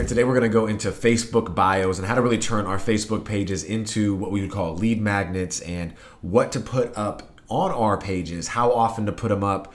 and today we're going to go into Facebook bios and how to really turn our Facebook pages into what we would call lead magnets, and what to put up on our pages, how often to put them up,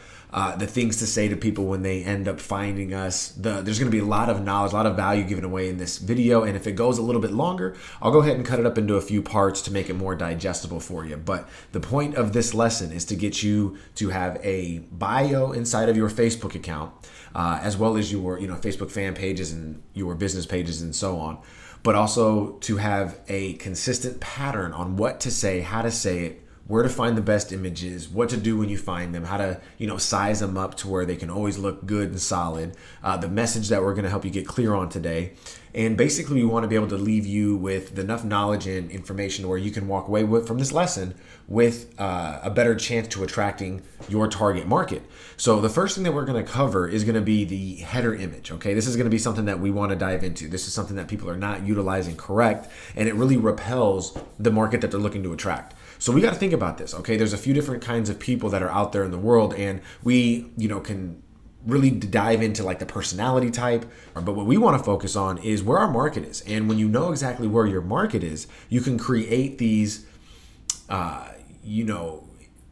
the things to say to people when they end up finding us. There's going to be a lot of knowledge, a lot of value given away in this video, and if it goes a little bit longer, I'll go ahead and cut it up into a few parts to make it more digestible for you. But the point of this lesson is to get you to have a bio inside of your Facebook account, as well as your Facebook fan pages and your business pages and so on, but also to have a consistent pattern on what to say, how to say it, where to find the best images, what to do when you find them, how to size them up to where they can always look good and solid, the message that we're going to help you get clear on today. And basically we want to be able to leave you with enough knowledge and information where you can walk away from this lesson with a better chance to attracting your target market. So the first thing that we're going to cover is going to be the header image. Okay, this is going to be something that we want to dive into. This is something that people are not utilizing correct, and it really repels the market that they're looking to attract. So we got to think about this. Okay, there's a few different kinds of people that are out there in the world, and we can really dive into like the personality type, but what we want to focus on is where our market is. And when you know exactly where your market is, you can create these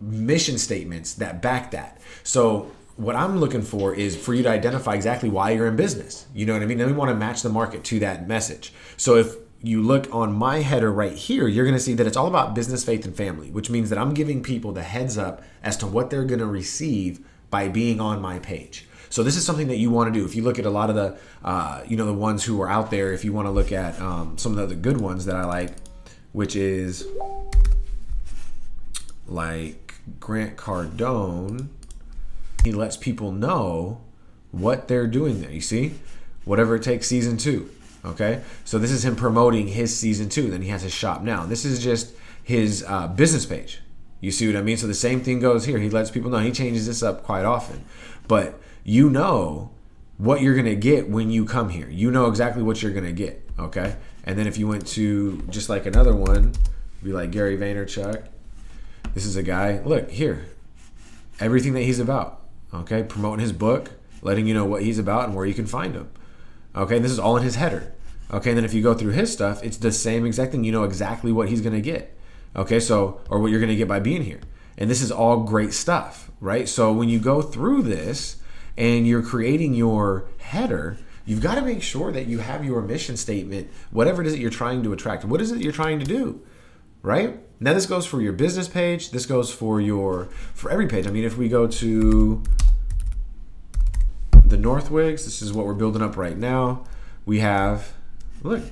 mission statements that back that. So what I'm looking for is for you to identify exactly why you're in business. You know what I mean? Then we want to match the market to that message. So if you look on my header right here, you're going to see that it's all about business, faith, and family, which means that I'm giving people the heads up as to what they're going to receive by being on my page. So this is something that you want to do. If you look at a lot of the, the ones who are out there, if you want to look at some of the other good ones that I like, which is like Grant Cardone, he lets people know what they're doing there. You see, Whatever It Takes season 2. Okay, so this is him promoting his season 2. Then he has his shop now. This is just his business page. You see what I mean? So the same thing goes here. He lets people know. He changes this up quite often, but you know what you're gonna get when you come here. You know exactly what you're gonna get. Okay, and then if you went to just like another one, be like Gary Vaynerchuk. This is a guy. Look here, everything that he's about. Okay, promoting his book, letting you know what he's about and where you can find him. Okay, and this is all in his header. Okay, and then if you go through his stuff, it's the same exact thing. You know exactly what he's gonna get. Okay, so, or what you're gonna get by being here. And this is all great stuff, right? So when you go through this and you're creating your header, you've got to make sure that you have your mission statement, whatever it is that you're trying to attract. What is it you're trying to do, right? Now this goes for your business page. This goes for every page. I mean, if we go to the Northwicks, this is what we're building up right now. We have, look,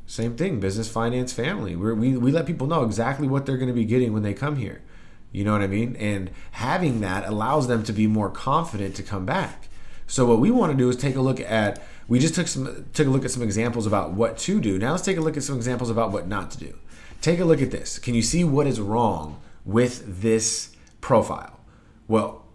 same thing, business, finance, family. We let people know exactly what they're going to be getting when they come here. You know what I mean? And having that allows them to be more confident to come back. So what we want to do is take a look at, we just took a look at some examples about what to do. Now let's take a look at some examples about what not to do. Take a look at this. Can you see what is wrong with this profile? Well,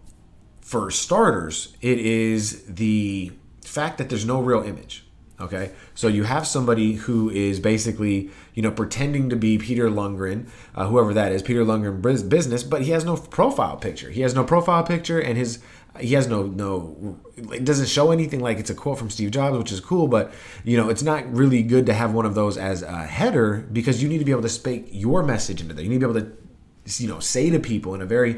for starters, it is the fact that there's no real image. Okay, so you have somebody who is basically, pretending to be Peter Lundgren, whoever that is, Peter Lundgren business, but he has no profile picture. He has no profile picture, and he has no. It doesn't show anything. Like it's a quote from Steve Jobs, which is cool, but it's not really good to have one of those as a header, because you need to be able to speak your message into there. You need to be able to, say to people in a very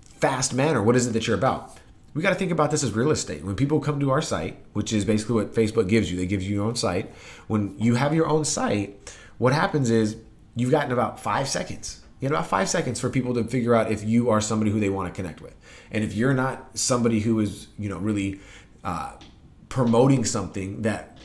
fast manner, what is it that you're about? We got to think about this as real estate. When people come to our site, which is basically what Facebook gives you, they give you your own site. When you have your own site, what happens is you've gotten about 5 seconds. You have about 5 seconds for people to figure out if you are somebody who they want to connect with. And if you're not somebody who is, really promoting something that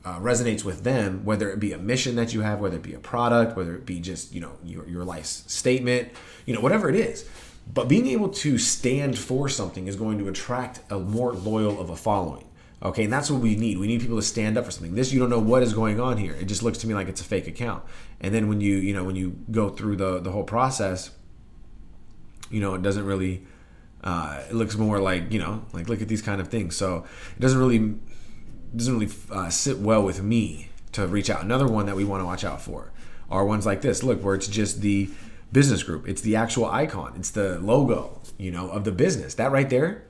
resonates with them, whether it be a mission that you have, whether it be a product, whether it be just, your life's statement, whatever it is. But being able to stand for something is going to attract a more loyal of a following. Okay, and that's what we need. We need people to stand up for something. This, you don't know what is going on here. It just looks to me like it's a fake account. And then when you go through the whole process, it doesn't really, it looks more like, like look at these kind of things. So it doesn't really sit well with me to reach out. Another one that we want to watch out for are ones like this. Look, where it's just the business group. It's the actual icon. It's the logo, of the business. That right there,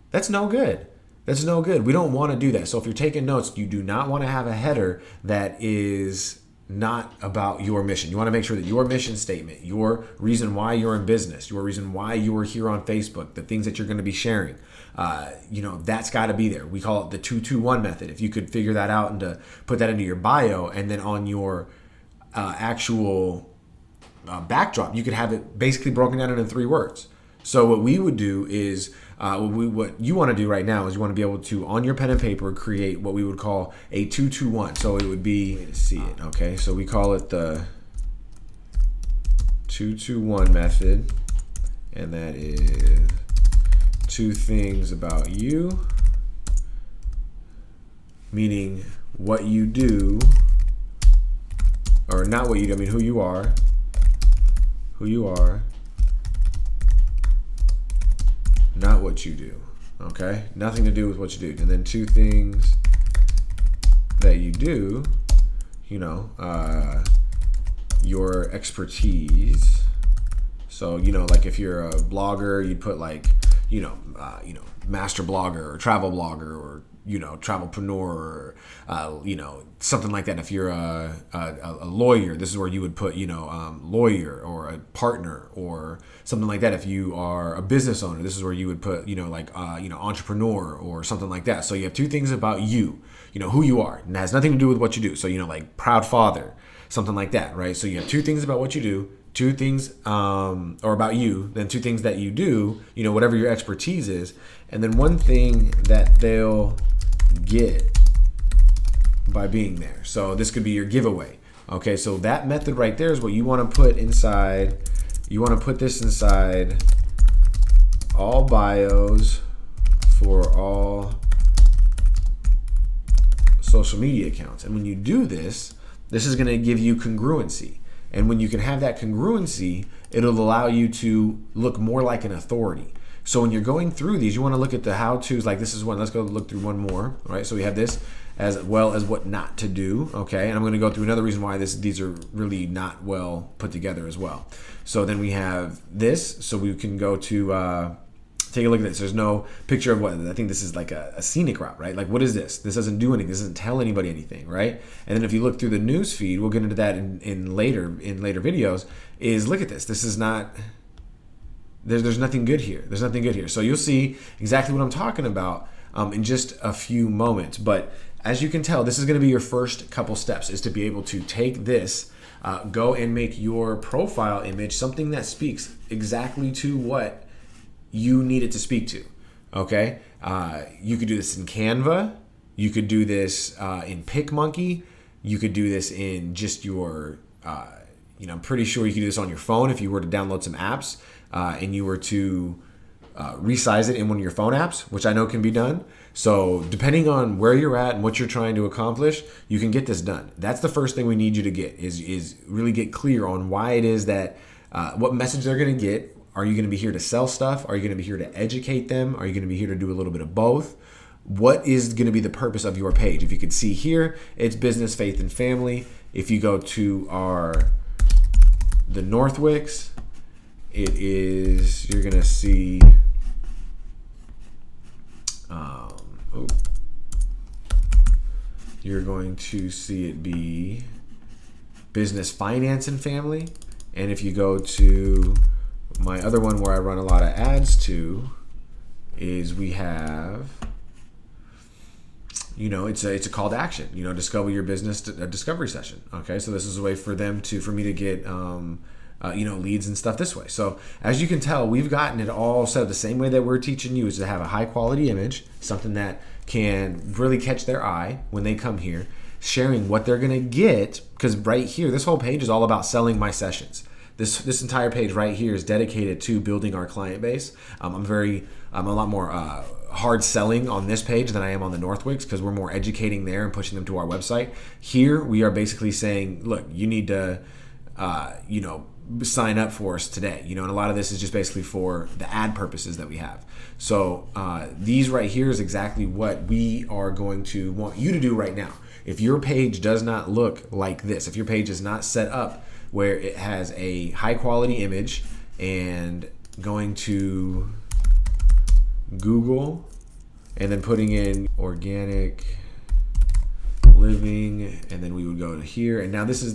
that's no good. That's no good. We don't want to do that. So if you're taking notes, you do not want to have a header that is not about your mission. You want to make sure that your mission statement, your reason why you're in business, your reason why you are here on Facebook, the things that you're going to be sharing, that's got to be there. We call it the 2-2-1 method. If you could figure that out and to put that into your bio, and then on your actual backdrop, you could have it basically broken down into 3 words. So what we would do is, what you want to do right now is you want to be able to, on your pen and paper, create what we would call a 2-2-1. So it would be, to see it, okay? So we call it the 2-2-1 method, and that is 2 things about you, meaning what you do, or not what you do, I mean who you are, not what you do, okay? Nothing to do with what you do. And then 2 things that you do, your expertise. So, like if you're a blogger, you'd put like, master blogger or travel blogger or, travelpreneur or, something like that. If you're a lawyer, this is where you would put, lawyer or a partner or something like that. If you are a business owner, this is where you would put, entrepreneur or something like that. So you have 2 things about you, who you are, and it has nothing to do with what you do. So, like proud father, something like that, right? So you have 2 things about what you do, 2 things or about you, then 2 things that you do, whatever your expertise is, and then 1 thing that they'll get by being there. So this could be your giveaway. Okay, so that method right there is what you want to put inside. You want to put this inside all bios for all social media accounts. And when you do this, this is going to give you congruency. And when you can have that congruency, it'll allow you to look more like an authority. So when you're going through these, you want to look at the how-tos. Like this is one. Let's go look through one more. All right. So we have this as well as what not to do. Okay. And I'm going to go through another reason why these are really not well put together as well. So then we have this. So we can go to take a look at this. There's no picture of what, I think this is like a scenic route, right? Like what is this? This doesn't do anything. This doesn't tell anybody anything, right? And then if you look through the news feed, we'll get into that in later videos, is look at this. This is not, there's nothing good here. There's nothing good here. So you'll see exactly what I'm talking about in just a few moments. But as you can tell, this is going to be your first couple steps, is to be able to take this, go and make your profile image something that speaks exactly to what you need it to speak to. Okay, you could do this in Canva. You could do this in PicMonkey. You could do this in just your, I'm pretty sure you could do this on your phone if you were to download some apps and you were to resize it in one of your phone apps, which I know can be done. So depending on where you're at and what you're trying to accomplish, you can get this done. That's the first thing we need you to get is really get clear on why it is that, what message they're going to get. Are you going to be here to sell stuff? Are you going to be here to educate them? Are you going to be here to do a little bit of both? What is going to be the purpose of your page? If you could see here, it's business, faith, and family. If you go to the Northwicks, you're going to see, you're going to see it be business, finance, and family. And if you go to my other one where I run a lot of ads to, is we have, it's a call to action, discover your business, a discovery session. Okay. So this is a way for me to get, leads and stuff this way. So as you can tell, we've gotten it all set up the same way that we're teaching you, is to have a high quality image, something that can really catch their eye when they come here, sharing what they're going to get. Because right here, this whole page is all about selling my sessions. This entire page right here is dedicated to building our client base. I'm a lot more hard selling on this page than I am on the Northwicks, because we're more educating there and pushing them to our website. Here we are basically saying, look, you need to, sign up for us today. And a lot of this is just basically for the ad purposes that we have. So these right here is exactly what we are going to want you to do right now. If your page does not look like this, if your page is not set up where it has a high quality image, and going to Google and then putting in organic living, and then we would go to here. And now this is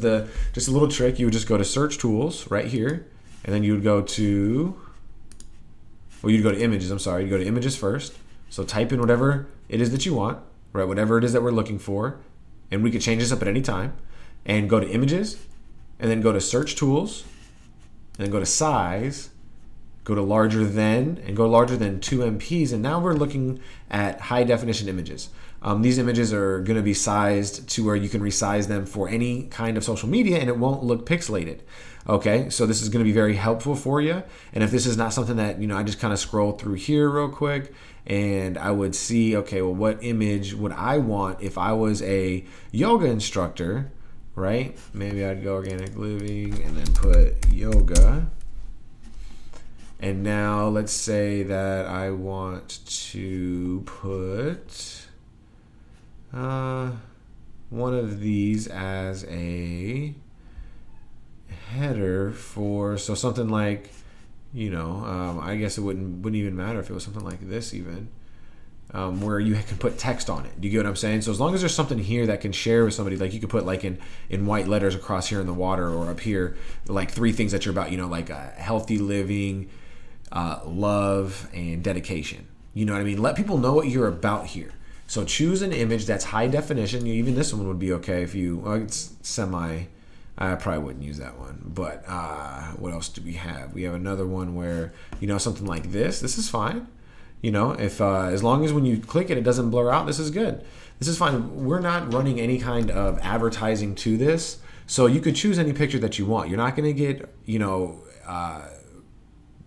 just a little trick. You would just go to search tools right here, and then you would go to, well, you'd go to images. I'm sorry, you'd go to images first. So type in whatever it is that you want, right? Whatever it is that we're looking for, and we could change this up at any time. And go to images, and then go to search tools, and then go to size, go to larger than, and go larger than 2 MPs. And now we're looking at high definition images. These images are going to be sized to where you can resize them for any kind of social media and it won't look pixelated. Okay, so this is going to be very helpful for you. And if this is not something that, I just kind of scroll through here real quick and I would see, okay, well, what image would I want if I was a yoga instructor, right? Maybe I'd go organic living and then put yoga. And now let's say that I want to put one of these as a header for, so something like, I guess it wouldn't even matter if it was something like this even, where you can put text on it. Do you get what I'm saying? So as long as there's something here that can share with somebody, like you could put like in white letters across here in the water or up here, like 3 things that you're about, like a healthy living, love, and dedication. You know what I mean? Let people know what you're about here. So choose an image that's high definition. Even this one would be okay if it's semi. I probably wouldn't use that one. But what else do we have? We have another one where, something like this. This is fine. If as long as when you click it, it doesn't blur out, this is good. This is fine. We're not running any kind of advertising to this. So you could choose any picture that you want. You're not going to get,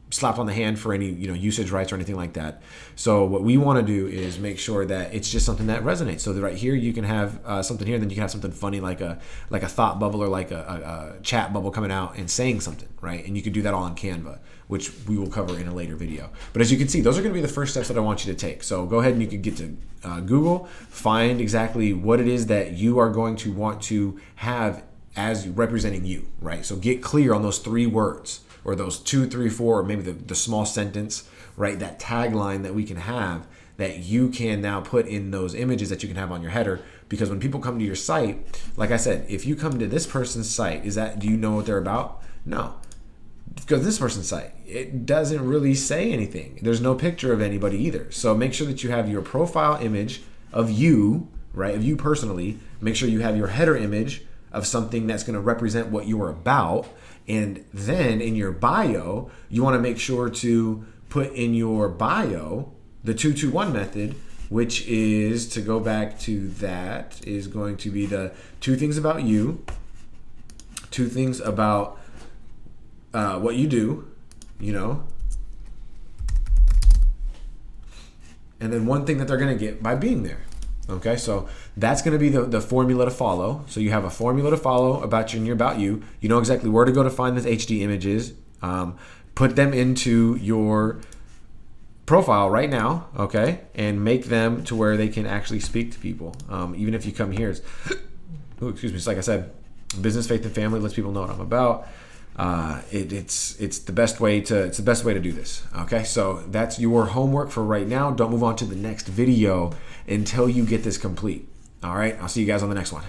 slapped on the hand for any usage rights or anything like that. So what we want to do is make sure that it's just something that resonates. So that right here you can have something here, and then you can have something funny like a thought bubble or like a chat bubble coming out and saying something, right? And you could do that all in Canva, which we will cover in a later video. But as you can see, those are going to be the first steps that I want you to take. So go ahead and you can get to Google, find exactly what it is that you are going to want to have as representing you, right? So get clear on those 3 words, or those 2, 3, 4, or maybe the small sentence, right? That tagline that we can have that you can now put in those images that you can have on your header. Because when people come to your site, like I said, if you come to this person's site, do you know what they're about? No. Because this person's site, it doesn't really say anything. There's no picture of anybody either. So make sure that you have your profile image of you, right? Of you personally. Make sure you have your header image of something that's going to represent what you are about. And then in your bio, you want to make sure to put in your bio the 221 method, which is, to go back to that, is going to be the 2 things about you, 2 things about what you do, and then 1 thing that they're going to get by being there. Okay, so that's going to be the formula to follow. So you have a formula to follow about you. You know exactly where to go to find those HD images. Put them into your profile right now, okay, and make them to where they can actually speak to people. Even if you come here, it's like I said, business, faith, and family lets people know what I'm about. It's the best way to do this. Okay, so that's your homework for right now. Don't move on to the next video until you get this complete. All right, I'll see you guys on the next one.